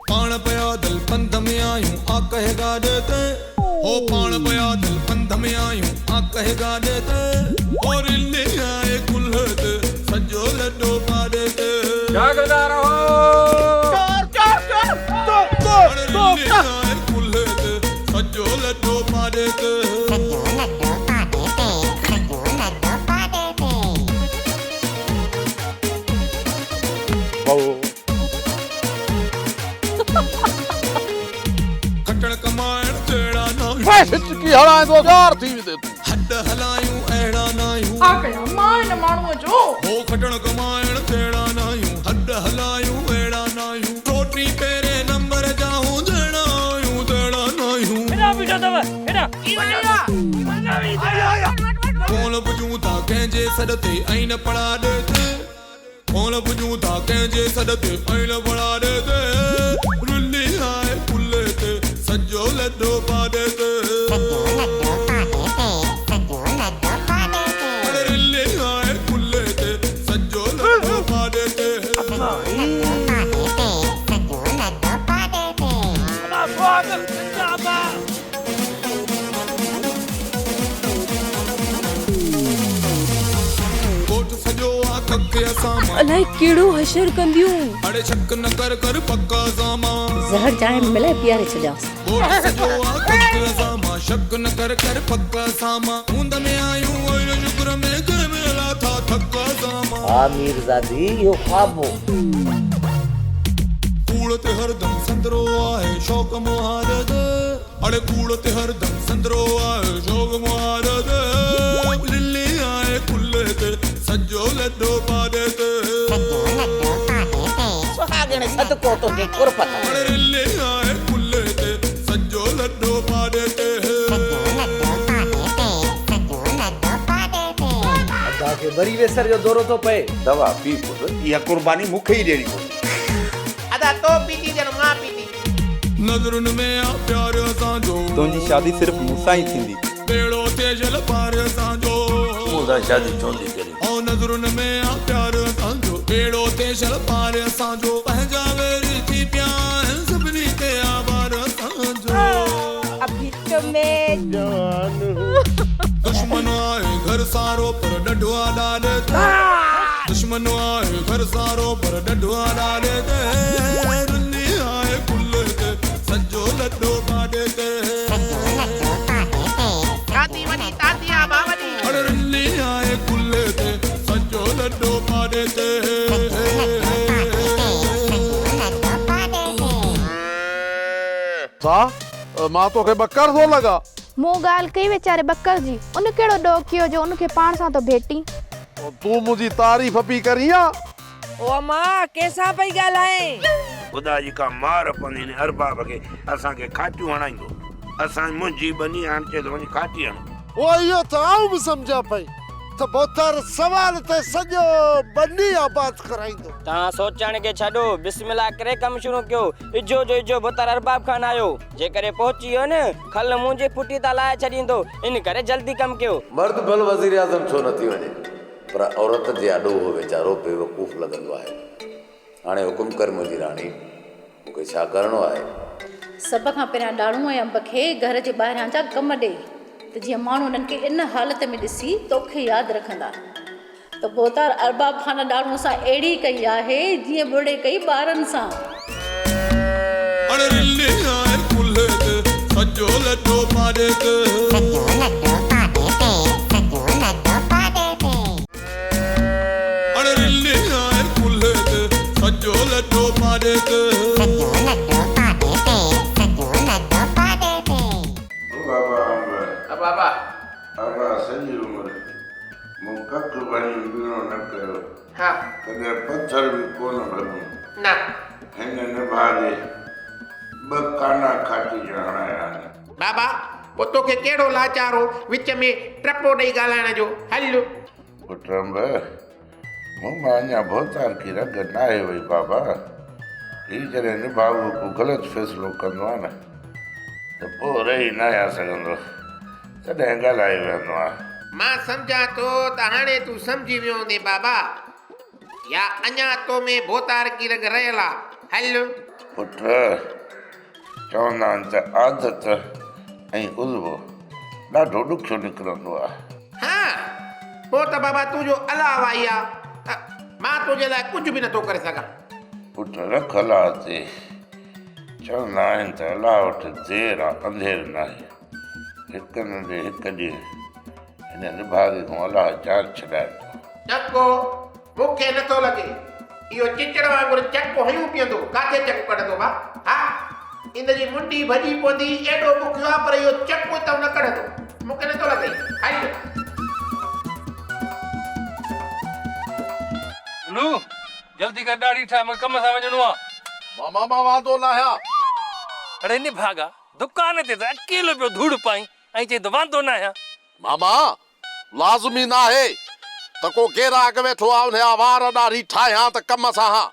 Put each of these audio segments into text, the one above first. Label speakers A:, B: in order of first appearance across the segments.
A: पाण पयादल पंध में आयूं आ कहेगा देते हो पाण पयादल पंध में आयूं आ कहेगा देते और इल्ले आए कुल्हत सजो लड्डो पा देते
B: जागदा रहो
A: आए कुल्हत सजो लड्डो पा देते खटण कमाइण जहिड़ा न
C: की हलाए तो कार थी दे तू
A: हड हलायूं अहिड़ा नायूं
D: आ कया मां माण्हूअ जो
A: हो खटण कमाइण जहिड़ा नायूं हड हलायूं अहिड़ा नायूं रोटी पहिरें नंबर जा जहिड़ा आयूं तहिड़ा नायूं
B: हेॾा बीठा अथव हेॾा
A: कोन पुॼूं था कंहिंजे सॾ ते ऐं न पढ़ा ॾेते कोन पुॼूं था कंहिंजे सॾ ते ऐं न पढ़ा ॾेते रुली आए पुले ते सजो लड्डो पा ॾेते रुली आए पुले ते सजो लड्डो पा ॾेते कोट सजो आ कके असां
E: अलाए केड़ो हशर कंदियूं
A: अड़े शक न कर कर पक्का सामा
E: ज़हर चाहे मिले पियारे छॾियांसि
A: कोट सजो आ कके असां शक न कर कर पक्का सामा हूंद में आयूं ओए शुक्र में कर मिला था थक्का सामा
F: हाँ मीरज़ादी यो ख्वाब हो
A: कूड़ ते हरदम संदरो आहे शौक मुहारत अड़े कूड़ ते हरदम संदरो आहे शौक मुहारत लिली आए कुल्ले ते सजो लड्डो पा देते
F: सुहागण सदको तो के कुरपत
A: अड़े लिली आए कुल्ले ते सजो लड्डो पा देते
F: अदा के बरी वेसर जो दौरो तो पए
G: दवा पी पुट इहा कुर्बानी मूंखे ई ॾियणी पवंदी
H: अदा तो पीती जन मां पीती
A: नज़रुनि में आ प्यार असांजो
I: तुंहिंजी शादी सिर्फ़ मूंसां ई थींदी
A: बेड़ो तेजल पार असांजो
G: मूंसां शादी चवंदी करी
A: ऐं नज़रुनि में आ प्यार असांजो बेड़ो तेजल पार असांजो पंहिंजा वेरी थी पिया आहिनि सभिनी ते आभार असांजो
E: अभी तो मैं
A: दुश्मन आए घर सारो पर डढुआ डाले ते दुश्मन आए घर सारो पर डढुआ डाले ते रुली आए कुल्ले ते सजो लड्डो पा देते
H: ताती वनी तातिया बावनी
A: अरे रुली आए कुल्ले ते सजो लड्डो पा देते
C: सा मां तो के बकर थो लगा
J: मूं ॻाल्हि कई वीचारे बकर जी उन कहिड़ो ॾोह कयो जो उनखे पाण सां तो भेटी
C: तू मुझी तारीफ़ पई करिया
E: ओ मां कैसा पई ॻाल्हाए
G: ख़ुदा जी का मार पवंदी ने अरबाब खे असांखे खाटियूं हणाईंदो असां मुंहिंजी बनी हाणे चए थो वञी खाटी हण
C: ओ इहो त आऊं बि सम्झा पई त बोतर सवाल ते सॼो बनी आबाद कराईंदो
B: तव्हां सोचण खे छॾो बिस्मिल्लाह करे कमु शुरू कयो इजो जो इजो बोतर अरबाब खान आयो जेकॾहिं पहुची वियो न खल मुंहिंजी फुटी त लाहे छॾींदो इन करे जल्दी कमु कयो
K: मर्द भल वज़ीर आज़म छो नथी वञे पर औरत जे आॾो उहो वीचारो बेवकूफ़ लॻंदो आहे हाणे हुकुम कर मुंहिंजी राणी मूंखे छा करिणो आहे
E: सभ खां पहिरियां ॾाढ़ूं ऐं अंब खे घर जे ॿाहिरां जा कम ॾे त जीअं माण्हू उन्हनि खे इन हालत में ॾिसी तोखे यादि रखंदा त बोतार अरबाब खान ॾाढ़ूं सां अहिड़ी कई आहे जीअं बुढ़े कई ॿारनि सां
A: अरे रुली आए कुल्ले ते सजो लड्डो पा देते अरे रुली आए कुल्ले ते सजो लड्डो पा देते
H: बाबा
G: बाबा सॼी उमिरि मूं कखु बणी बीणो न कयो
H: हाँ
G: कॾहिं पथर बि कोन भॻो
H: ना
G: हिन निभागे ॿ काना खाटी हणाया आहिनि
H: बाबा पोइ तोखे कहिड़ो लाचारो विच में टपो ॾेई ॻाल्हाइण जो हल
G: पुट अंब मूं मां अञा भोतार की रग न आहे वई बाबा हीउ जॾहिं निभाऊ को ग़लति फ़ैसिलो कंदो आहे न त पोइ रही न आ सघंदो तॾहिं ॻाल्हाए वेंदो आहे
H: मां सम्झां थो त हाणे तूं सम्झी वियो हूंदे बाबा या अञा तो में भोतार की रग रहियल आहे हल
G: पुट चवंदा आहिनि त आदत ऐं उज़्व ॾाढो ॾुखियो निकिरंदो आहे।
H: हाँ पोइ त बाबा तुंहिंजो अलाह आई आहे मां तुंहिंजे लाइ कुझु बि नथो करे सघां।
G: पुट रख अलाह ते चवंदा आहिनि त अलाह वटि देरि आहे अंधेर न आहे। हिकु नंढे हिकु ॾींहुं हिन निभागे खां अलाह जान छॾाए
H: चको मूंखे नथो लॻे इहो चिचड़ वांगुरु चको हयूं पीअंदो काथे चको कढंदो बा हा इन जी मुंडी भॼी पवंदी एॾो ॾुखियो आहे पर इहो चको त न कढंदो मूंखे नथो लॻे हल
L: लू जल्दी कर दाढ़ी ठाहे मूंखे कम सां वञिणो आहे।
C: मामा वांदो न आहियां।
L: अड़े इन भागा दुकान ते त अकेलो पियो धूड़ पाई ऐं चई त वांदो न आहियां।
C: मामा लाज़मी न आहे त को गिराक वेठो आहे उन वार ॾाढी ठाहियां त कम सां हा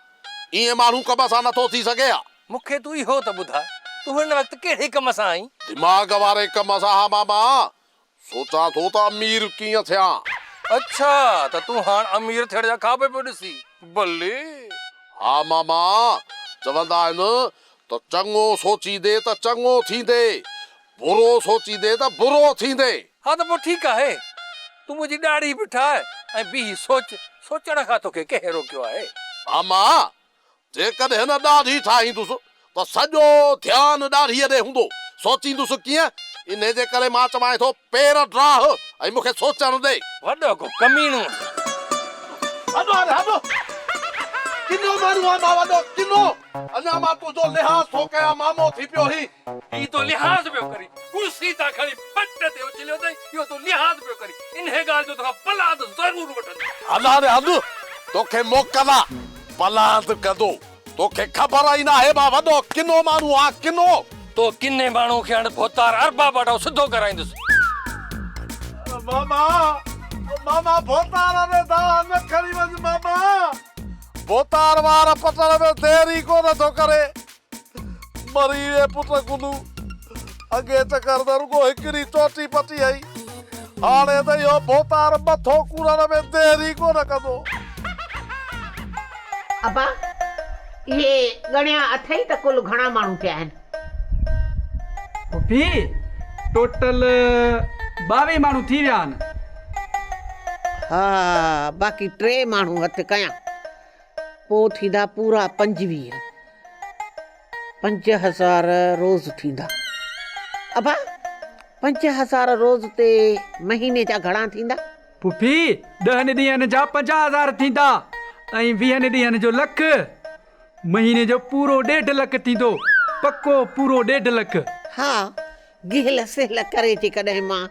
C: ईअं माण्हू कम सां नथो थी सघे हा।
L: मूंखे तूं इहो त ॿुधाए तूं हिन वक़्तु कहिड़े कम सां आई?
C: दिमाग़ वारे कम सां हा मामा सोचां थो त अमीर कीअं थियां।
L: अच्छा त तूं हाणे अमीर थियण जा ख़्वाब पियो ॾिसी भले।
C: हा मामा चवंदा आहिनि त चङो सोचींदे त चङो थींदे बुरो सोचींदे त बुरो थींदे।
L: हा त पोइ ठीकु आहे तूं मुंहिंजी ॾाढ़ी बि ठाहे ऐं ॿी सोचण खां तोखे कंहिं रोकियो आहे?
C: मामा जेकॾहिं हिन ॾाढ़ी ठाहींदुसि त सॼो ध्यानु ॾाढ़ीअ ॾे हूंदो सोचींदुसि कीअं इन जे करे मां चवां थो पेर ड्राह ऐं मूंखे सोचण ॾे।
L: वॾो को कमीणो
C: किनो माण्हू आहे मां वॾो किनो अञा मां तुंहिंजो लिहाज़ थो कयां मामो थी पियो
L: ही तो लिहाज़ पियो करी कुर्सी तां खणी पट ते उछलियो अथई इहो तो लिहाज़ पियो करी इन ॻाल्हि जो तोखां पलाद ज़रूर वठंदो।
C: हला रे हल तोखे मोकला पलाद कंदो तोखे ख़बर ई न आहे मां वॾो किनो माण्हू आहे किनो।
L: तो किन्ने माण्हू खे हाणे भोतार अरबा वटां सिधो कराईंदुसि।
C: मामा भोतार में दावा न खणी वञ मामा भोतार वार पटण में देरी कोन थो करे मरी वे पुट गुलू अॻे चकर त रुगो हिकिड़ी चोटी पटी आई हाणे त इहो भोतार मथो कूड़ण में देरी कोन कंदो।
H: अबा इहे गणिया अथई त कुल घणा माण्हू थिया आहिनि?
M: पुफी टोटल 22 माण्हू थी विया आहिनि।
H: हा बाक़ी 3 माण्हू हथ कयां पोइ थींदा पूरा 25 5000 रोज़ थींदा। अबा 5000 रोज़ ते महीने जा घणा थींदा?
M: पुफी 10 ॾींहंनि जा 50,000 थींदा ऐं 20 ॾींहंनि जो लख महीने जो पूरो 1.5 लख थींदो पक्को पूरो 1.5 लख।
H: हा गिल सेल करे जेकॾहिं मां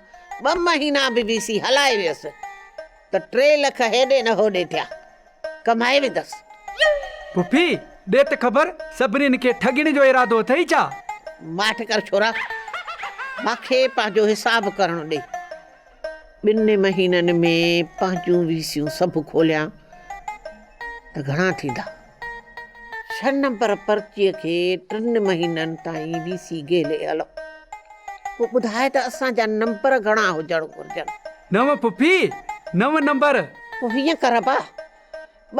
H: 2 महीना BBC हलाए वियसि त 3 लख हेॾे न होॾे थिया कमाए वेंदसि।
M: पुफी ॾे त ख़बर सभिनीनि खे ठगण जो इरादो अथई छा?
H: माठ कर छोरा मूंखे पंहिंजो हिसाब करणु ॾे 2 महीननि में पंहिंजूं वीसियूं सभु खोलियां त घणा थींदा? 6 नंबर पर्चीअ खे 3 महीननि ताईं वीसी गेले हलो पोइ ॿुधाए त असांजा नंबर घणा हुजणु घुरिजनि?
M: 9 पुफी 9 नंबर।
H: पोइ हीअं कर बा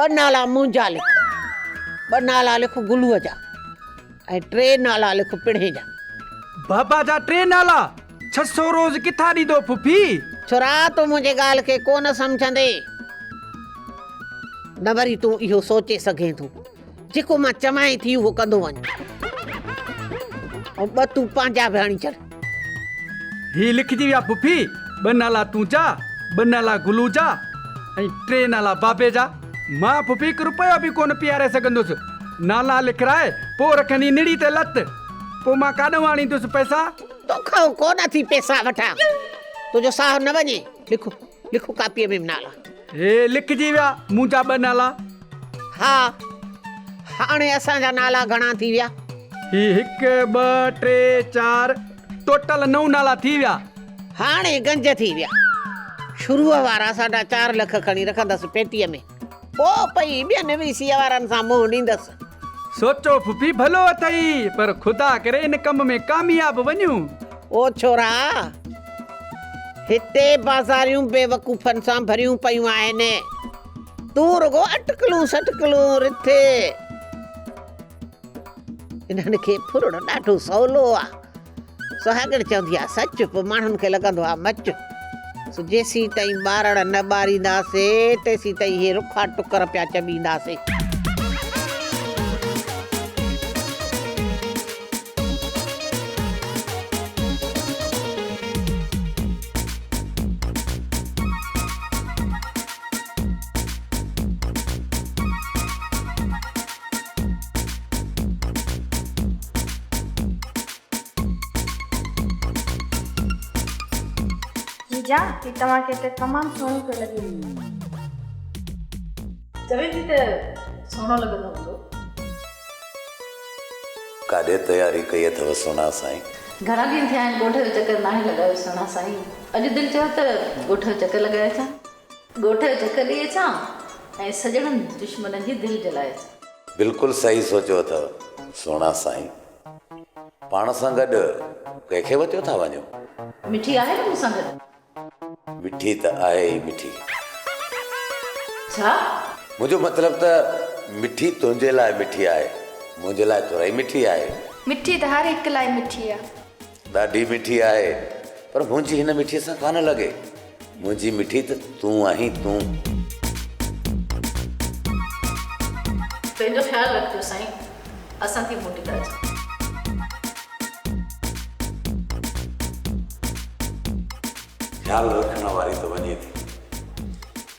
H: 2 नाला मुंहिंजा लिख 2 नाला लिख गुलूअ जा ऐं 3 नाला लिख पिणे जा।
M: बाबा जा 3 नाला 600 रोज़ किथां ॾींदो पुफी?
H: छोरा तूं मुंहिंजे ॻाल्हि खे कोन सम्झंदे न वरी तूं इहो सोचे सघे थो जेको मां चवां थी उहो कंदो वञ ऐं 2 तूं पंहिंजा बि हणी छॾ।
M: ही लिखजी विया पुफी 2 नाला तूं जा 2 नाला गुलू जा ऐं 3 नाला बाबे जा। मां पुफी 1 रुपयो बि कोन पीआरे सघंदुसि नाला लिखराए पोइ रखंदी निड़ी ते लत पोइ मां काॾों आणींदुसि पैसा?
H: तोखां कोन थी पैसा वठां तुंहिंजो साह न वञे। लिखो लिखो कापीअ में नाला।
M: हे लिखजी विया मुंहिंजा 2 नाला।
H: हा हाणे असांजा नाला घणा थी विया?
M: ही 1 2 3 4 टोटल 9 नाला थी विया।
H: हाणे गंज थी विया शुरूअ वारा 4.5 लख खणी रखंदसि पेटीअ में पोइ पई ॿियनि वीसी वारनि सां मुंहुं ॾींदसि।
M: सोचो फुफी भलो अथई पर खुदा करे इन कम में कामयाब वञूं।
H: ओ छोरा हिते बाज़ारियूं बेवकूफ़नि सां भरियूं पयूं आहिनि तूं रुगो अटकलूं सटकलूं रिथे। इन्हनि खे फुरणु ॾाढो सवलो आहे। सुहागण चवंदी आहे सच, पोइ माण्हुनि खे लॻंदो आहे मच। सो जेसीं ताईं ॿारड़ न ॿारींदासीं तेसीं ताईं इहे रुखा टुकर पिया चॿींदासीं।
J: जीजा ही तव्हांखे त तमामु सुहिणो पियो लॻे।
E: चवे थी त सुहिणो लॻंदो हूंदो।
K: काॾे तयारी कई अथव सोना साईं?
E: घणा ॾींहं थिया आहिनि ॻोठ जो चकर नाहे लॻायो सोना साईं। अॼु दिलि चयो त ॻोठ जो चकर लॻाए अचां, ॻोठ जो चकर ॾेई अचां ऐं सॼणनि दुश्मननि जी दिलि जलाए अचां।
K: बिल्कुलु सही सोचियो अथव सोना साईं। पाण सां गॾु कंहिंखे वरितो था वञो?
E: मिठी आहे न मूंसां गॾु?
K: मिठी त आहे ई मिठी।
E: छा?
K: मुंहिंजो मतिलबु त मिठी तुंहिंजे लाइ मिठी आहे, मुंहिंजे लाइ तुरई मिठी आहे।
J: मिठी त हर हिकु लाइ मिठी आहे।
K: ॾाढी मिठी आहे, पर मुंहिंजी हिन मिठीअ सां कान लॻे। मुंहिंजी मिठी त तूं आहीं तूं।
E: पंहिंजो ख़्यालु रखिजो साईं, असां थी मोटी था अचूं।
K: ख़्यालु रखण वारी त वञे थी,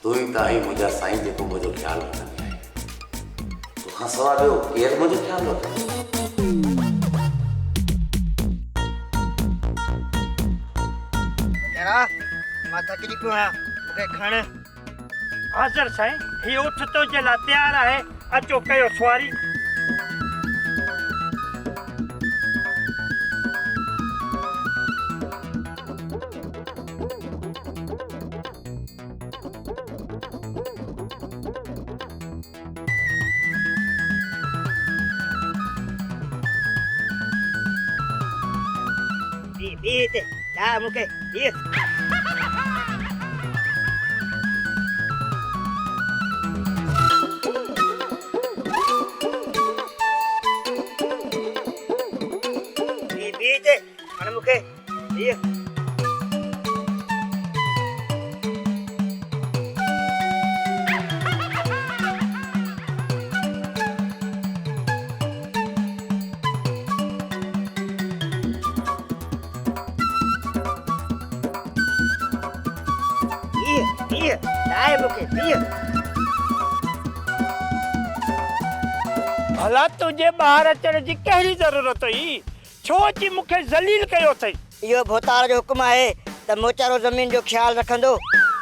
K: तूं ई त आहीं मुंहिंजा साईं जेको मुंहिंजो ख़्यालु रखंदी आहे। तोखां सवाइ ॿियो केरु मुंहिंजो ख़्यालु रखंदो?
F: मां थकिजी पियो आहियां, मूंखे खण।
L: हाज़िर साईं, ही उठ तो जे लाइ तयारु आहे, अचो कयो सवारी।
F: बीते ला मूंखे ये बीते हाणे मूंखे ये
L: भला तुझे ॿाहिर अचण जी कहिड़ी ज़रूरत हुई? छो अची मूंखे ज़लील कयो अथई?
F: इहो भोतार जो हुकुम आहे त मोचारो ज़मीन जो ख़्यालु रखंदो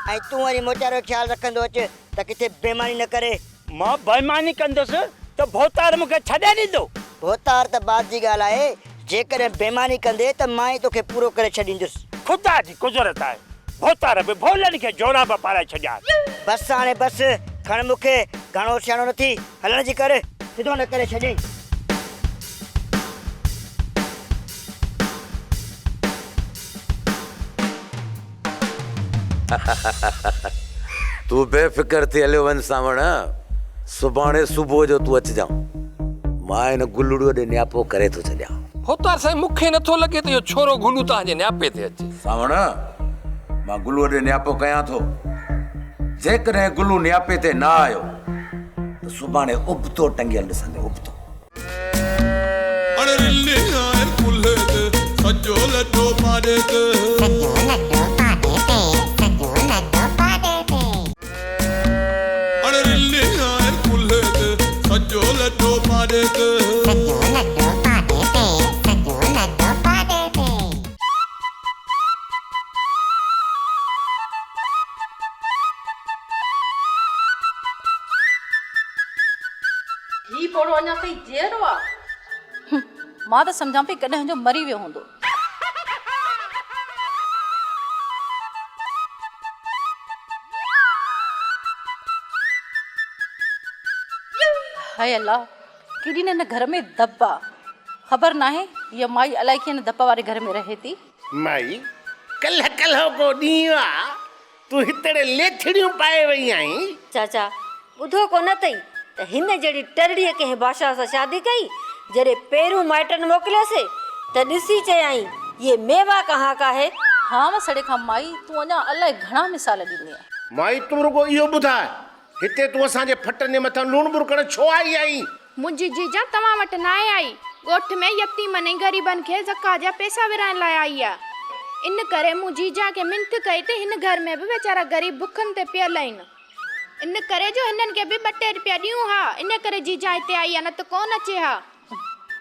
F: ऐं तूं वरी मोचारो जो ख़्यालु रखंदो अचु त किथे बेईमानी न करे।
L: मां बेईमानी कंदुसि त भोतार मूंखे छॾे ॾींदो?
F: भोतार त बात जी ॻाल्हि आहे, जेकॾहिं बेईमानी कंदे त मां ई तोखे पूरो करे छॾींदुसि।
L: ख़ुदा जी कुदरत आहे, भोतार बि भोलनि खे जोड़ा बि पाराए छॾिया।
F: बसि हाणे बसि, खण मूंखे, घणो सियाणो नथी हलण जी कर, सिधो न करे छॾे।
K: तूं बेफ़िक्र थी हलियो वञ सावण, सुभाणे सुबुह जो तूं अचिजांइ। मां हिन गुलड़ूअ ॾे न्यापो करे थो छॾियां।
L: भोतार साईं, मूंखे नथो लॻे त इहो छोरो गुलू तव्हांजे न्यापे ते अचे।
K: सावण, मां गुलूअ ॾे न्यापो कयां थो। जेकॾहिं गुलू न्यापे ते न आयो त सुभाणे उबतो टंगियल ॾिसंदे, उबतो।
A: अरे रिल्ली आए कुल्हे ते सजो लड्डो पाड़े ते अरे रिल्ली आए कुल्हे ते सजो लड्डो पाड़े ते
E: ही पोड़ो अञा ताईं जेरो आहे। मां त सम्झां पई कॾहिं हुनजो मरी वियो हूंदो। हाय अल्लाह, केॾी न घर में दब आहे। ख़बर नाहे हीअ माई अलाए कीअं दब वारे घर में रहे थी।
N: माई कल्ह को ॾींहुं आहे, तूं हिते लेथड़ियूं पाए वई आहीं।
E: चाचा,
O: ॿुधो कोन अथई त हिन जहिड़ी टरड़ीअ कंहिं भाषा सां शादी कई। जॾहिं पहिरियों माइटनि मोकिलियोसीं त ॾिसी चयाई ये मेवा कहाँ का है।
E: हाँ मां सड़े खां माई तूं अञा अलाए घणा मिसाल ॾिनी आहे।
N: माई तूं रुगो इहो ॿुधाए हिते तूं असांजे फटनि जे मथां लूण बुर करण छो आई आई?
J: मुंहिंजी जीजा तव्हां वटि न आई ॻोठ में यतीमनि ऐं ग़रीबनि खे ज़का जा पैसा विराइण लाइ आई आहे। इन करे मूं जीजा खे मिंथ कई त हिन घर में बि वीचारा ग़रीब बुखनि ते पियल आहिनि। इन करे जो हिननि खे बि 2 रुपया ॾियूं हा। इन करे जीजा हिते आई आहे, न त कोन अचे हा।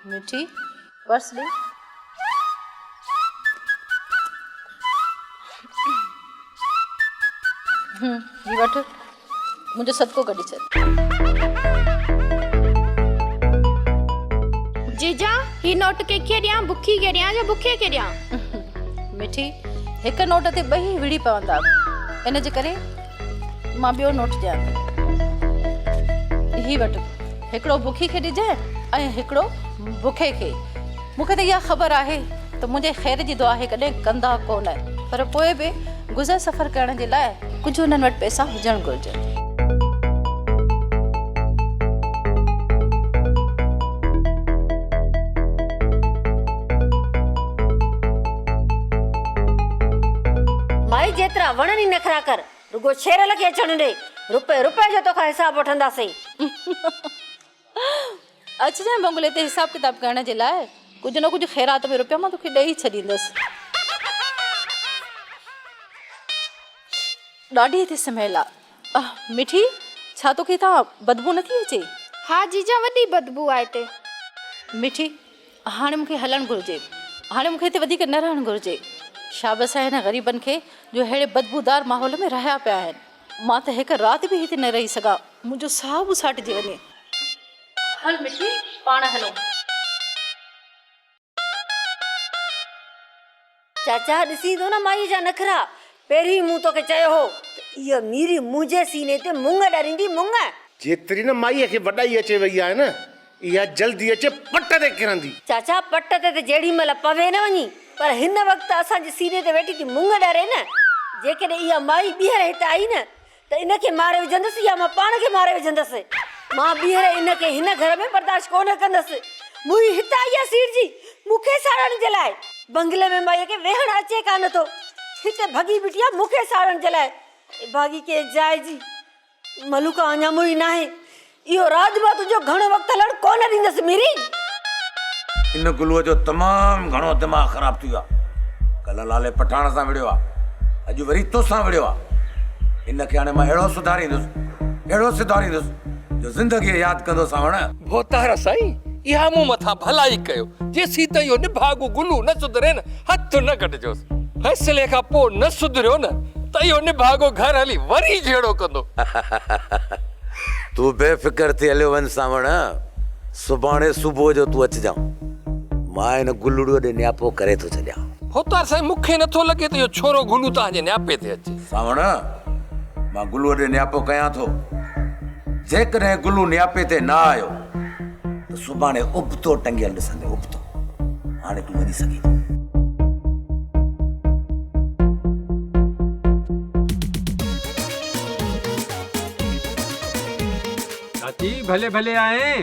E: मिठी पर्स ॾे। ही वठ मुंहिंजो सदको कढी छॾ।
J: जीजा ही नोट कंहिंखे ॾियां, बुखी खे ॾियां या बुखे खे ॾियां?
E: मिठी हिकु नोट ते 2 विड़ी पवंदा, इन जे करे मां ॿियो नोट ॾियां थी। ही वठ हिकिड़ो बुखी खे ॾिजांइ ऐं हिकिड़ो बुखे खे। मूंखे त इहा ख़बर आहे त मुंहिंजे ख़ैर जी दुआ कॾहिं कंदा कोन, पर पोइ बि गुज़र सफ़र करण जे लाइ कुझु हुननि वटि पैसा हुजणु घुरिजनि।
O: माई जेतिरा वणनि ई नखरा कर, रुगो शेरल खे अचण ॾे। रुपए जो तोखां हिसाब वठंदासीं।
E: अचिजांइ बंगले ते हिसाब किताब करण जे लाइ। कुझु न कुझु ख़ैरात में रुपया मां तोखे ॾेई छॾींदसि। ॾाढी थी स्मेल आहे। मिठी छा तोखे था बदबू नथी अचे?
J: हा जीजा वॾी बदबू आहे हिते।
E: मिठी हाणे मूंखे हलणु घुरिजे, हाणे मूंखे हिते वधीक न रहणु घुरिजे। शाबस आहे हिन ग़रीबनि खे जो अहिड़े बदबूदार माहौल में रहिया पिया आहिनि। मां त हिकु राति बि हिते न रही सघां, मुंहिंजो साह बि साटिजी वञे। हल मिठी पाण हलो।
O: चाचा ॾिसी थो न माई जा नखरा। पहिरीं मूं तोखे चयो हो त इहा मीरी मुंहिंजे सीने ते मुंग ॾारींदी। मुंग
N: जेतिरी न माईअ खे वॾाई अचे वई आहे न, इहा जल्दी अचे पट ते किरंदी।
O: चाचा पट ते त जेॾी महिल पवे न वञी, पर हिन वक़्तु असांजे सीने ते वेठी थी मुंग ॾारे न। जेकॾहिं इहा माई ॿीहर हिते आई न त इनखे मारे विझंदसि या मां पाण खे मारे विझंदसि। मां ॿीहर इनखे हिन घर में बर्दाश्त कोन कंदसि। मुई हिते आई आहे सीट जी मूंखे साड़ण जे लाइ। बंगले में माईअ खे वेहण अचे कान थो, हिते भगी बीठी आहे मूंखे साड़ण जे लाइ। भागी के जाइ जी मलूका अञा मुई न आहे। इहो राज बा तुंहिंजो घणो वक़्तु हलण कोन ॾींदसि मीरी।
K: इन गुलूअ जो तमामु घणो दिमाग़ ख़राब थी वियो आहे। कल्ह लाले पठाण सां विड़ियो आहे, अॼु वरी तोसां विड़ियो आहे। इनखे हाणे मां अहिड़ो सुधारींदुसि जो ज़िंदगीअ यादि कंदो सावण।
L: भोतार साईं इहा मूं मथां भलाई कयो। जेसीं ताईं इहो निभागु गुलू न सुधरे न हथ न कटिजोसि। फैसले खां पोइ न सुधरियो न त इहो निभागो घर हली वरी जहिड़ो कंदो।
K: तूं बेफ़िक्र थी हलियो वञ सावण। सुभाणे सुबुह जो तूं अचिजांइ। मां हिन गुलूड़ो ॾे न्यापो करे थो छॾियां।
L: भोतार साईं मूंखे नथो लॻे त इहो छोरो गुलू तव्हांजे न्यापे ते अचे।
K: सावण मां गुलूअ ॾे न्यापो कयां थो। जेकॾहिं गुलू न्यापे ते न आयो त सुभाणे उबतो टंगियल ॾिसंदे। उबतो हाणे तूं वञी सघीं।
M: चाची भले भले आए।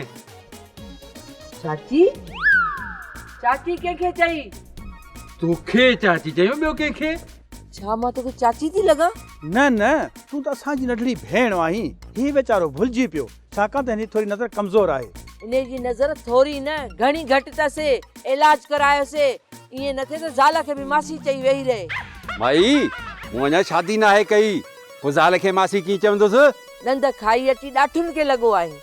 P: चाची चाची कंहिंखे चई?
M: तोखे चाची चयो, ॿियो कंहिंखे?
P: छा मां तोखे चाची थी लॻां?
Q: न न तूं त असांजी नंढड़ी भेण आहीं। ही वीचारो भुलिजी पियो छाकाणि त हिन थोरी नज़र कमज़ोर आहे।
P: इन जी नज़र थोरी न घणी घटि अथसि। इलाज करायोसीं। ईअं न थिए त ज़ाल खे बि मासी चई वेही रहे।
I: भाई मूं अञा शादी न आहे कई, पोइ ज़ाल खे मासी कीअं चवंदुसि?
P: नंद खाई अची ॾाठुनि खे लॻो आहे।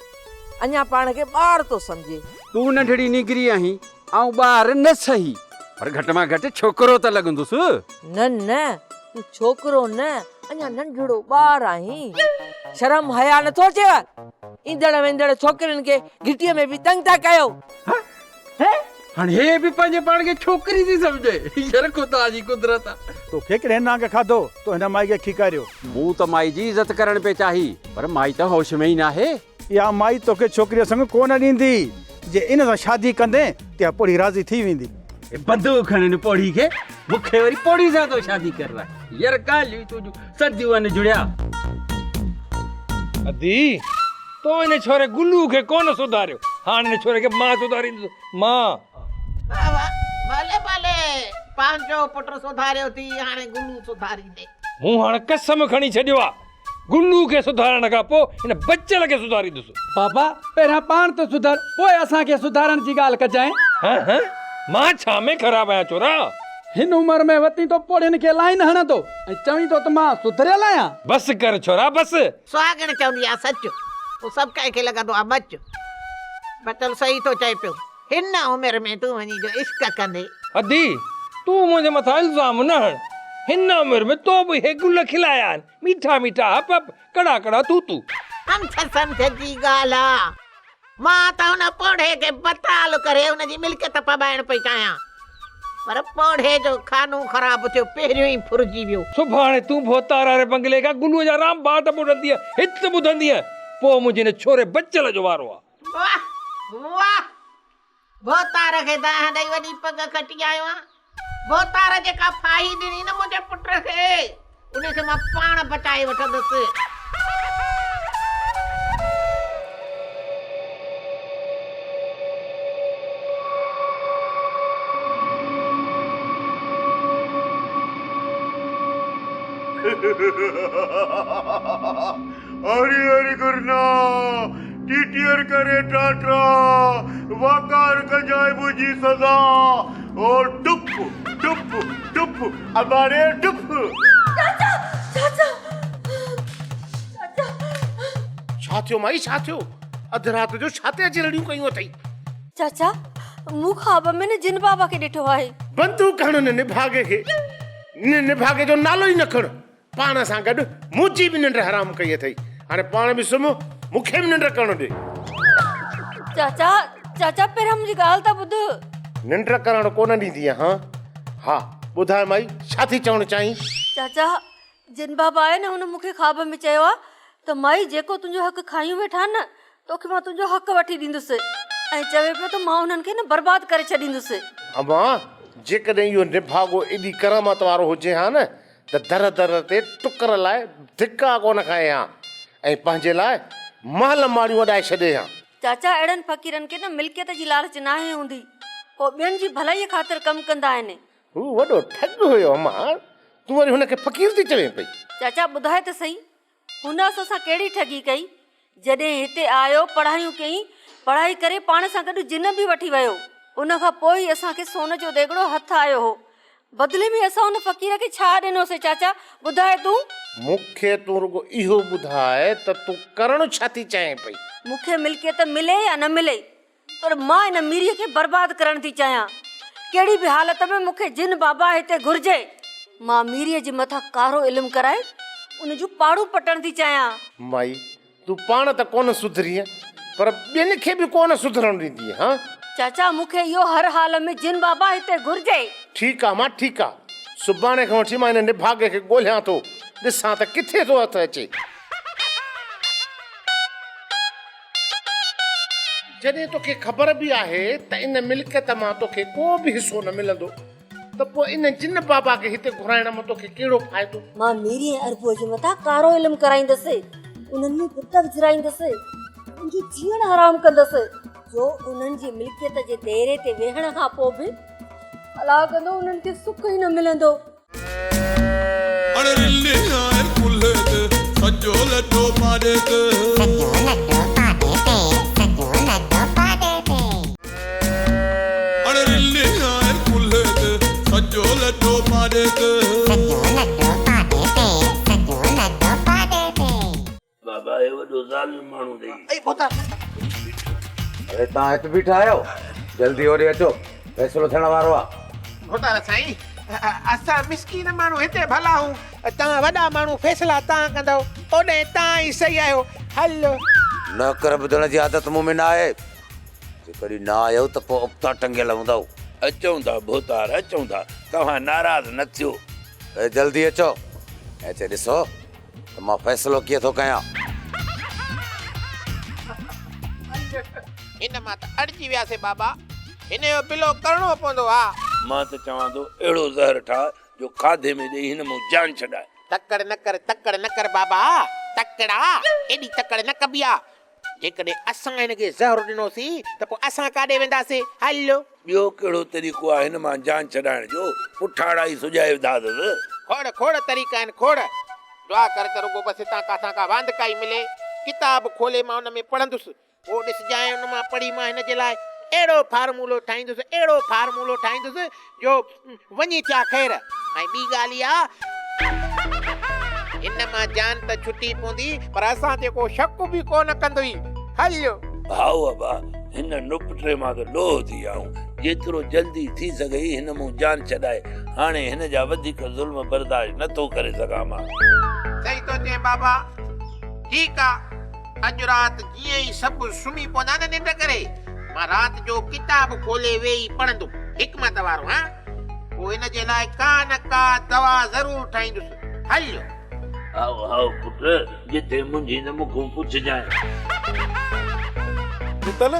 P: अञा पाण खे ॿार थो सम्झे।
I: तूं नंढड़ी निकिरी आहीं ऐं ॿार न सही, पर घटि मां घटि छोकिरो त लॻंदुसि।
P: न न तूं छोकिरो न, अञा नंढड़ो ॿार आहीं। शर्म हया नथो अचेव? ईंदड़ वेंदड़ छोकिरनि खे घिटीअ में बि तंग था कयो।
M: हाणे हे बि पंहिंजे पाण खे छोकिरी थी सम्झे। यार खुदा जी कुदरत आहे।
Q: तोखे कॾहिं नांग खाधो तो हिन माई खे खिकारियो?
I: मूं त माई जी इज़त करण पे चाही, पर माई त होश में ई न आहे।
Q: या माई तोखे छोकिरीअ संग कोन ॾींदी। जे इन सां शादी कंदे त पोड़ी राज़ी थी वेंदी।
M: बंदूक खणनि पोड़ी खे, मूंखे वरी पोड़ी सां तो शादी कर रहा। यार ॻाल्हियूं तुंहिंजूं सदियूं आहिनि जुड़िया।
Q: अदी
L: तो इन छोरे गुल्लू के कौन सुधारियो हाणे इन छोरे के मां सुधारींदुसि मां
H: भले भले पंहिंजो पुट सुधारियो थी हाणे गुल्लू सुधारींदे
L: मूं हाणे कसम खणी छॾियो आहे गुल्लू के सुधारण खां पोइ हिन बच्चल खे सुधारींदुसि
M: पापा पहिरियां पाण त सुधार पोइ असांखे सुधारण जी ॻाल्हि कजांइ
L: मां छा में ख़राब आहियां छोरा
M: हिन उमिरि में वती तो पोड़ियुनि खे लाइन हणंदो ऐं चवीं तो त मां सुधरियल आहियां
L: बस कर छोरा बस
H: सुहागण चवंदी आहे सच पोइ सभु कंहिंखे लॻंदो आहे मच बचल सही थो चए पियो हिन उमिरि में तूं वञी जो इश्क कंदे
L: अदी तूं मुंहिंजे मथां इल्ज़ाम न हण हिन उमिरि में तो बि हे गुल खिलाया आहिनि मीठा मीठा हप हप कड़ा कड़ा तू
H: हम समझ जी ॻाल्हि आहे मां त हुन पोड़े खे बताल करे हुनजी मिल्कियत पबाइण पई चाहियां पर पोड़े जो खानो ख़राब थियो पहिरियों ई फुरजी वियो
L: सुभाणे तूं भोतार वारे बंगले खां गुलूअ जा राम बाट ॿुधंदीअ हित ॿुधंदीअ पोइ मुंहिंजे हिन छोरे बच्चल जो वारो आहे
H: वाह वाह भोतार खे दाह ॾेई वॾी पग खटी आयो आहे भोतार जेका फाही ॾिनी न मुंहिंजे पुट खे उनखे मां पाण बचाए वठंदुसि
C: हरी हरी करना टीटीआर करे टाटा वाकार गजाए बुझी सजा और टुप टुप टुप हमारे टुप
O: चाचा चाचा
N: छा थियो माई छा थियो अध रात जो छाते अची रड़ियूं कयूं अथई
O: चाचा मूं ख़्वाब में न जिन बाबा खे ॾिठो आहे
N: बंदूक खण न निभागे खे निभागे जो नालो ई न खण पाण सां गॾु मुंहिंजी बि निंड हराम कई अथई हाणे पाण बि सुम्ह मूंखे बि निंड करण ॾे
O: चाचा चाचा पहिरियों मुंहिंजी ॻाल्हि त ॿुध
N: निंड करण कोन ॾींदी हा हा ॿुधाए माई छा थी चवणु चाहीं
O: चाचा जिन बाबा आहे न हुन मूंखे ख़्वाब में चयो आहे त माई जेको तुंहिंजो हक़ खायूं वेठा न तोखे मां तुंहिंजो हक़ वठी ॾींदुसि ऐं चवे पियो त मां हुननि खे न बर्बाद करे छॾींदुसि
N: अमा जेकॾहिं इहो निभागो एॾी करामत वारो हुजे हा न त दर दर ते टुकर लाइ धिका कोन खाए हा ऐं पंहिंजे लाइ महल माड़ियूं वॾाए छॾे हा
O: चाचा अहिड़नि फ़क़ीरनि खे न मिल्कियत जी लालच नाहे हूंदी पोइ ॿियनि जी भलाईअ ख़ातिर कमु कंदा आहिनि
N: हू वॾो ठग हुयो अमा तूं वरी हुनखे फ़क़ीर थी चवे पई
O: चाचा ॿुधाए त सही हुन असां कहिड़ी ठगी कई जॾहिं हिते आयो पढ़ायूं कई पढ़ाई करे पाण सां गॾु जिन बि वठी वियो उन खां पोइ असांखे सोन जो देगड़ो हथ आयो हो बदिले में असां हुन फ़क़ीर खे छा ॾिनोसीं चाचा ॿुधाए तूं
N: मूंखे तूं रुगो इहो ॿुधाए त तूं करणु छा थी चाहे पई
O: मूंखे मिल्कियत मिले या न मिले पर मां इन मीरीअ खे बर्बाद करण थी चाहियां कहिड़ी बि हालत में मूंखे जिन बाबा हिते घुर्जे मां मीरीअ जे मथां कारो इल्मु कराए उन जूं पाड़ू पटण थी चाहियां
N: माई तूं पाण त कोन सुधरी पर ॿियनि खे बि कोन सुधरण ॾींदी हा
O: चाचा मूंखे इहो हर हाल में जिन बाबा हिते घुर्जे
N: ठीकु आहे मां ठीकु आहे सुभाणे खां वठी मां हिन निभागे खे ॻोल्हियां थो ॾिसां त किथे थो हथु अचे जॾहिं तोखे ख़बर बि आहे त इन मिल्कियत मां तोखे को बि हिसो न मिलंदो त पोइ इन जिन बाबा खे हिते घुराइण मां तोखे कहिड़ो फ़ाइदो
O: मां मीरी अरबो जे मथां कारो इल्मु कराईंदसि उन्हनि में पुट विझराईंदसि उनजो जीअण हराम कंदसि जो उन्हनि जी मिल्कियत जे देरे ते वेहण खां पोइ बि अला कंदो उन्हनि खे सुख ई न मिलंदो
A: अरे रिल्ली आए कुल्हे ते सजो लड्डो पादे ते अरे रिल्ली आए कुल्हे ते सजो लड्डो पादे ते
K: बाबा ये वॾो ज़ालिम माण्हू ॾेई
N: ऐं पोता
K: अरे तव्हां हिते बीठा आहियो जल्दी होॾे अचो फ़ैसिलो थियण वारो आहे
H: भोतार साईं असां मिसकीन माण्हू हिते भला हूं तव्हां वॾा माण्हू फ़ैसिला तव्हां कंदव ओॾे तव्हां ई सही आहियो हलो
K: न कर ॿुधण जी आदत मूं में न आहे जेकॾहिं न आयो त पोइ उबता टंगियल हूंदव अचूं था भोतार अचूं था तव्हां नाराज़ न थियो जल्दी अचो ऐं हिते ॾिसो त मां फ़ैसिलो कीअं थो कयां
H: हिन मां त अड़जी वियासीं बाबा हिन जो पिलो करणो पवंदो आहे
K: मां त चवां थो अहिड़ो ज़हर ठाह जो खाधे में ॾेई हिन मूं जान छॾाए
H: तकड़ न कर बाबा तकड़ा एॾी तकड़ न कबी आहे
R: जेकॾहिं असां हिनखे ज़हर ॾिनोसीं त पोइ असां काॾे वेंदासीं? हलो
K: ॿियो कहिड़ो तरीक़ो आहे हिन मां जान छॾाइण जो? पुठाड़ा ई सुॼाए विधासि।
R: खोड़ खोड़ तरीक़ा आहिनि, खोड़। दुआ कर त रुगो बसि हितां काथां का वांद काई मिले, किताब खोले मां हुन में पढ़ंदुसि, पोइ ॾिसजांइ हुन मां पढ़ी मां हिन जे लाइ अहिड़ो फार्मूलो ठाहींदुसि जो वञी थिया ख़ैर। ऐं ॿी ॻाल्हि इहा, हिन मां जान त छुटी पवंदी पर असां ते को शक बि कोन कंदुई। हलो
K: भाऊ अबा, हिन नुपटे मां त लोह थी आऊं। जेतिरो जल्दी थी सघे हिन मूं जान छॾाए। हाणे हिन जा वधीक ज़ुल्म बर्दाश्त नथो करे सघां मां।
R: सही तो चए बाबा। ठीकु आहे, अॼु राति जीअं ई सभु सुम्ही पवंदा न निंड करे, मां राति जो किताब खोले वेही पढ़ंदुमि हिकमत वारो। हा, पोइ हिन जे लाइ का न का दवा ज़रूरु ठाहींदुसि। हलो
K: आओ पुट, जिते मुंहिंजी न मूंखां पुछजांइ।
C: मित्तल,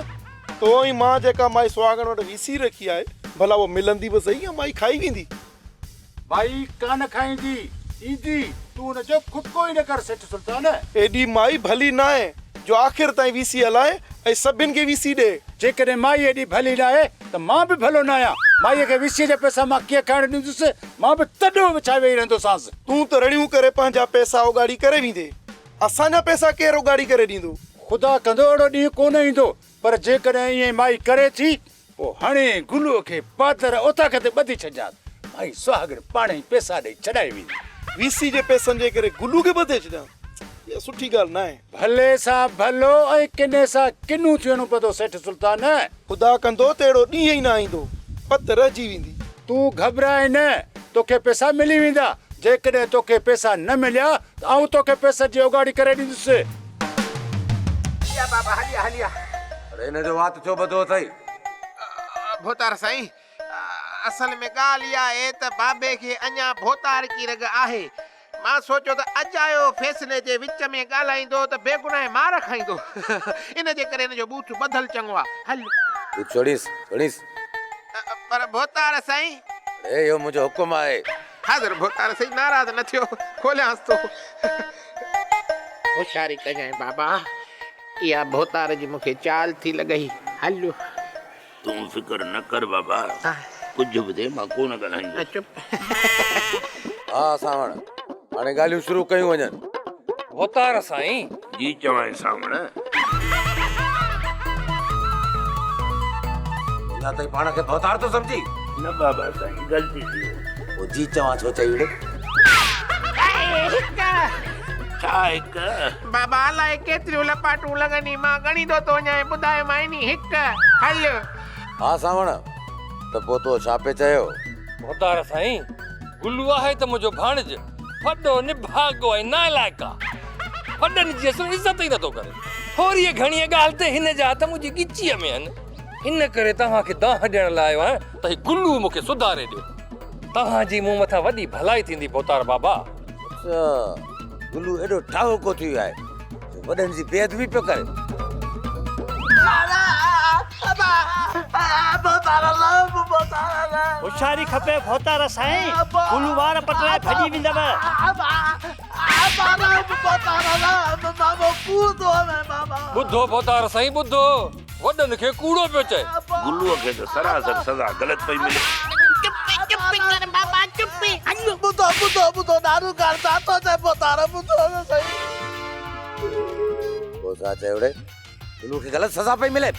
C: तो ई मां जेका माई सुहागण वटि वीसी रखी आहे, भला वो मिलंदी बि सही या माई खाई वेंदी?
Q: भाई कान खाईंदी ईंदी, तू हुन जो खुटको ई न कर सेठ सुल्तान।
C: एडी माई भली ना आहे जो आखिर ताईं वीसी हलाए ऐं सभिनि खे वीसी ॾे।
Q: जेकॾहिं माई एडी भली ना आहे त मां बि भलो न आहियां। माईअ खे वीसीअ जा पैसा मां कीअं खाइण ॾींदुसि? मां बि तॾो विछाए वेही रहंदोसांसि।
C: तूं त रड़ियूं करे पंहिंजा पैसा उगाड़ी करे वेंदे, असांजा पैसा केरु उगाड़ी करे ॾींदो?
Q: ख़ुदा कंदो अहिड़ो ॾींहुं कोन ईंदो, पर जेकॾहिं ईअं माई करे थी, पोइ हाणे गुलूअ खे पादर उतां ते ॿधी छॾिजांइ। माई सुहागण पाण ई पैसा ॾेई छॾाए वेंदी।
C: वीसी जे पैसनि जे करे गुलू खे ॿधे छॾियां? इहा सुठी ॻाल्हि न आहे।
Q: भले सां भलो ऐं किने सां किनू थियणो पवंदो सेठ सुल्तान।
C: ख़ुदा कंदो त अहिड़ो ॾींहुं ई न ईंदो, पत रहिजी वेंदी।
Q: तूं घबराए न, तोखे पैसा मिली वेंदा। जेकॾहिं तोखे पैसा न मिलिया त आऊं तोखे पैसा जी उगाड़ी करे ॾींदुसि।
R: बाबा हलिया
K: अरे हिन जो वात छो ॿधो अथई?
R: भोतार साईं, असल में ॻाल्हि इहा आहे त बाबे खे अञा भोतार की रग आहे। मां सोचियो त अॼु आयो फैसले जे विच में ॻाल्हाईंदो त बेगुनाह मार खाईंदो। इन जे करे हिन जो बूथ बदल चङो आहे। हल
K: तूं छोड़ीस।
R: पर भोतार साईं,
K: अरे यो मुंहिंजो हुकुम आहे।
R: हाज़िर भोतार साईं, नाराज़ न थियो, खोलियांसि तो। होशियारी कजांइ बाबा, इहा भोतार जी मूंखे चाल थी लॻई। हलो
K: तूं फिकर न कर बाबा, कुझु बि थिए मां कोन ॻाल्हाईंदो।
R: चुप।
K: हा सावण, हाणे ॻाल्हियूं शुरू कयूं वञनि।
L: भोतार साईं
K: जी चवां सावण, या तई पाण खे भोतार तो समझी? न बाबा साईं, गलती थी। वो जी चवां छो चई विड़े? छा हिकु?
R: बाबा अलाए केतिरियूं लपाटूं लॻनी, मां ॻणींदो तो वञां। ॿुधायो माइनी हिकु। हल
K: हा सावण, त पोइ तो छा पे चयो?
L: भोतार साईं, गुल्लू आहे त मुंहिंजो भाणज वॾो निभागो ऐं नालाइक आहे। वॾनि जी असुल इज़त ई नथो करे। थोरी घणी ॻाल्हि ते हिन जा हथ मुंहिंजी गिचीअ में आहिनि। इन करे तव्हांखे दाह ॾियण लाइ आयो आहियां त हीउ गुल्लू मूंखे सुधारे ॾियो। तव्हांजी मूं मथां वॾी भलाई थींदी भोतार बाबा।
K: अच्छा, गुल्लू एॾो ठाहो को थी वियो आहे जो वॾनि जी बेअदबी पियो करे।
S: होशियारी खपे भोतार साईं, गुल्लू वार पटलाए भॼी वेंदव।
L: ॿुधो भोतार साईं, ॿुधो, वॾनि खे कूड़ो पियो चए।
K: गुल्लूअ खे त सरासर सज़ा गलत पई मिले। गुल्लू खे गलत सज़ा पई मिले।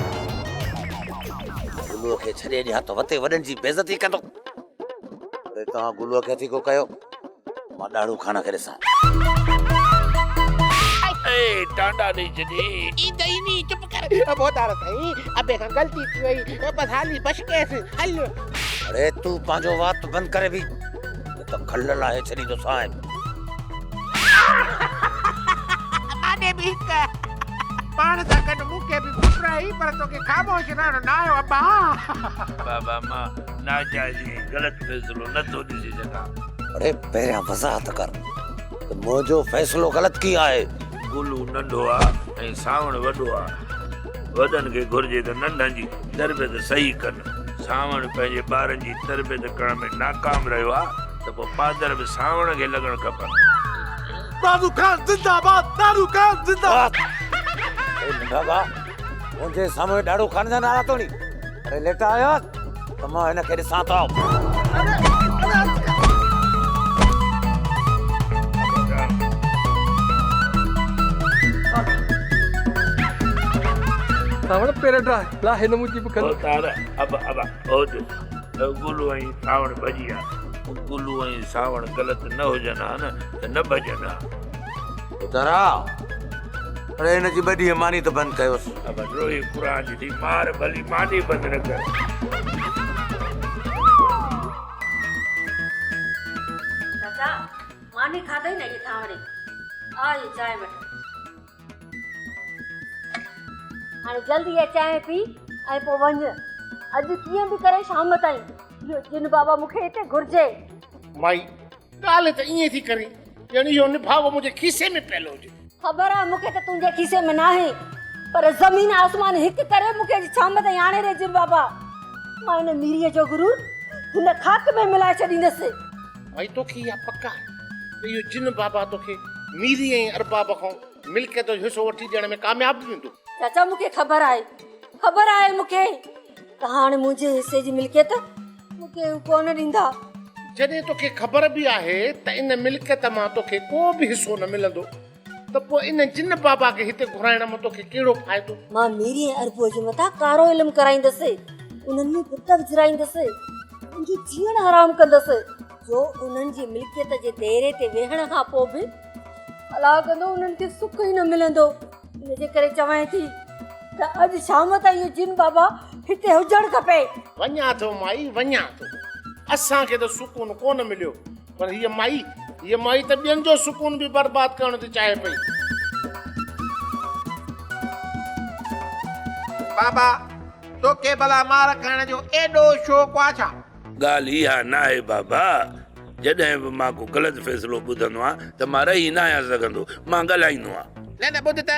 K: गुल्लूअ खे छॾे ॾियां त वते वॾनि जी बेइज़ती कंदो। अरे तव्हां गुल्लूअ खे थी को कयो, मां ॾाढ़ू खाना करे ॾिसां। ए टांडा ॾेई छॾी।
R: ई दई नी, चुप कर। भोतार साईं, अबे खां गलती थी वई, बस हाली बच केस। हल
K: अरे तू पंहिंजो वात बंदि करे बि, त खल लाहे छॾींदो साईं।
R: माने भी हिकु पाण सां गॾु मूंखे बि पुटराई, पर तोखे ख़ामोश रहणो न आयो अब्बा।
K: बाबा मां नाजाइज़ी ग़लत फ़ैसिलो नथो ॾिसी सघां। अरे पहिरियां वज़ाहत कर त मुंहिंजो फ़ैसिलो ग़लत कीअं आहे? गुल्लू नंढो आहे ऐं सावण वॾो आहे। वॾनि खे घुर्जे त नंढनि जी तरबियत सही कनि। सावण पंहिंजे ॿारनि जी तरबियत करण में नाकाम रहियो आहे, त पोइ पादर बि सावण खे लॻणु खपनि।
C: दादू खान जिंदाबाद, दादू खान जिंदाबाद।
K: नंढा मुंहिंजे साम्हूं ॾाढो खानदान आया तो नी अरे लेटा आया त मां हिनखे ॾिसां थो
L: सावण पेरडा ला हिन मुंहिंजी बुख
G: अब ओद गुलू ऐं सावण भॼी आहे गुलू ऐं सावण ग़लति न हुजनि हा न त न भॼनि हा
K: उतारा अरे हिनजी ॿ ॾींहं मानी त बंदि कयोसि
G: अब रोई क़ुर जी मार भली मानी बंदि न कर
O: चाचा मानी खाधई न ये थावड़े आ ये चाय वठ हाणे जल्दी ये चाय पी ऐं पोइ वञ अॼु कीअं बि करे शाम ताईं इहो जिन बाबा मूंखे हिते घुर्जे
N: माई ॻाल्हि त ईअं थी करे ॼण इहो निभागो मुंहिंजे खीसे में पियल हुजे
O: ख़बर आहे मूंखे त तुंहिंजे खीसे में न आहे पर ज़मीन आसमान हिकु करे मूंखे अॼु शाम ताईं आणे रे जिन बाबा मां हिन मीरीअ जो गुरूर हिन खाक में मिलाए छॾींदसि
N: भाई तोखे इहा पका त इहो जिन बाबा तोखे मीरी ऐं अरबाब खां मिल्कियत जो हिसो वठी ॾियण में कामयाब थींदो
O: चाचा मूंखे ख़बर आहे मूंखे त हाणे मुंहिंजे हिसे जी मिल्कियत मूंखे कोन ॾींदा
N: जॾहिं तोखे ख़बर बि आहे त इन मिल्कियत मां तोखे को बि हिसो न मिलंदो त पोइ इन जिन बाबा खे हिते घुराइण में तोखे कहिड़ो फ़ाइदो
O: मां मीरी ऐं अरबूअ जे मथां कारो इल्मु कराईंदसि उन्हनि में पुट विझराईंदसि उनजो जीअण हराम कंदसि जो उन्हनि जी मिल्कियत जे देरे ते वेहण खां पोइ बि अलाह कंदो उन्हनि खे सुख ई न मिलंदो इनजे करे चवां थी त अॼु शाम ताईं इहो जिन बाबा हिते हुजणु खपे
N: वञा थो माई वञा थो असांखे त सुकून कोन मिलियो पर हीअ माई त ॿियनि जो सुकून बि बर्बाद करण थी चाहे पई
R: बाबा तोखे भला मार खाइण जो एॾो शौक़ु आहे छा
G: ॻाल्हि इहा न आहे बाबा जॾहिं बि मां को ग़लति फ़ैसिलो ॿुधंदो आहियां त मां रही न आहियां सघंदो मां ॻाल्हाईंदो आहियां
R: न ॿुध त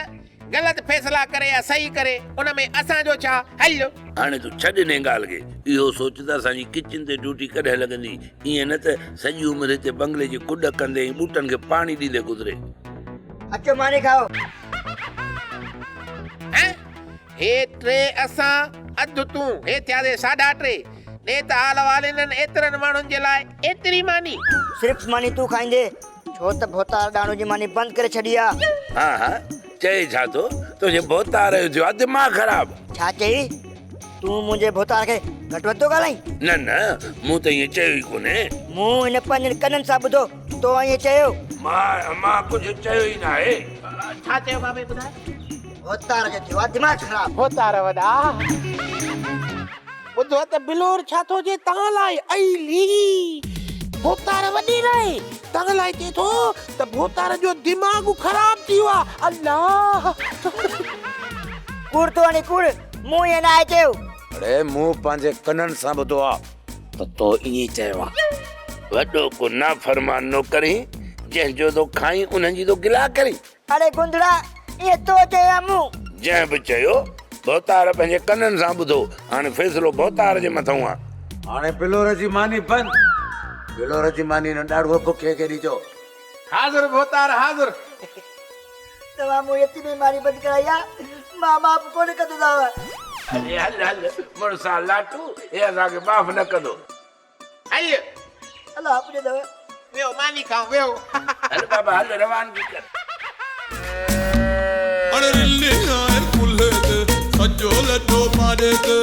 R: ग़लति फ़ैसिला करे या सही करे उन में असांजो छा हलो
G: हाणे तूं छॾ ने ॻाल्हि खे इहो सोच त असांजी किचन ते ड्यूटी कॾहिं लॻंदी ईअं न त सॼी उमिरि हिते बंगले जी कुॾ कंदे ॿूटनि खे पाणी ॾींदे गुज़रे
F: अचो मानी खाओ
R: हे टे असां अधु तूं हे थियासीं 3.5 ॾे त हाल वालिननि एतिरनि माण्हुनि जे लाइ एतिरी मानी
F: सिर्फ़ मानी तूं खाईंदे छो त भोतार ॾाणू जी मानी बंदि करे छॾी आहे
G: हा चए छा थो तुंहिंजे भोतार जो आहे दिमाग़ ख़राब
F: छा चई तूं मुंहिंजे भोतार खे घटि वधि थो ॻाल्हाई
G: न मूं त ईअं चयो ई कोन्हे
F: मूं हिन पंहिंजनि कननि सां ॿुधो तो ईअं चयो
G: मां कुझु चयो ई न आहे
R: छा चयो बाबे ॿुधाए
F: भोतार जो थियो आहे दिमाग़ ख़राब
R: भोतार वॾा ॿुधो त बिलोर छा थो जे तव्हां लाइ अईली भोतार वॾी रहे तव्हां लाइ थिए थो त भोतार जो दिमाग़ ख़राब थी वियो आहे अल्लाह
F: कूड़ तो वञे कूड़ मूं ईअं न आहे चयो
K: अरे मूं पंहिंजे कननि सां ॿुधो आहे त तो ईअं चयो आहे
G: वॾो को नाफ़रमान न करी जंहिंजो तो खाई उन्हनि जी तो गिला करी
F: अरे गुंदड़ा ये तो चयो मूं
G: जंहिं बि चयो भोतार पंहिंजे कननि सां ॿुधो हाणे फ़ैसिलो भोतार जे मथां आहे
K: हाणे बिलोर जी मानी बंदि बिलोर जी मानी न ॾाढो बुखे खे ॾिजो
R: हाज़िर भोतार हाज़िर
F: तव्हां मूं यतीमी मानी बंदि कराई आहे मां माफ़ कोन कंदो
G: अरे हल मुड़सा लाटू हे असांखे माफ़ न कंदो
R: हल
F: अल्लाह पुॼे अथव
R: वियो मानी खाओ वियो
G: हल बाबा हल रवानगी कर
A: अरे रिल्ली आए कुल्हे ते सजो लड्डो मारे ते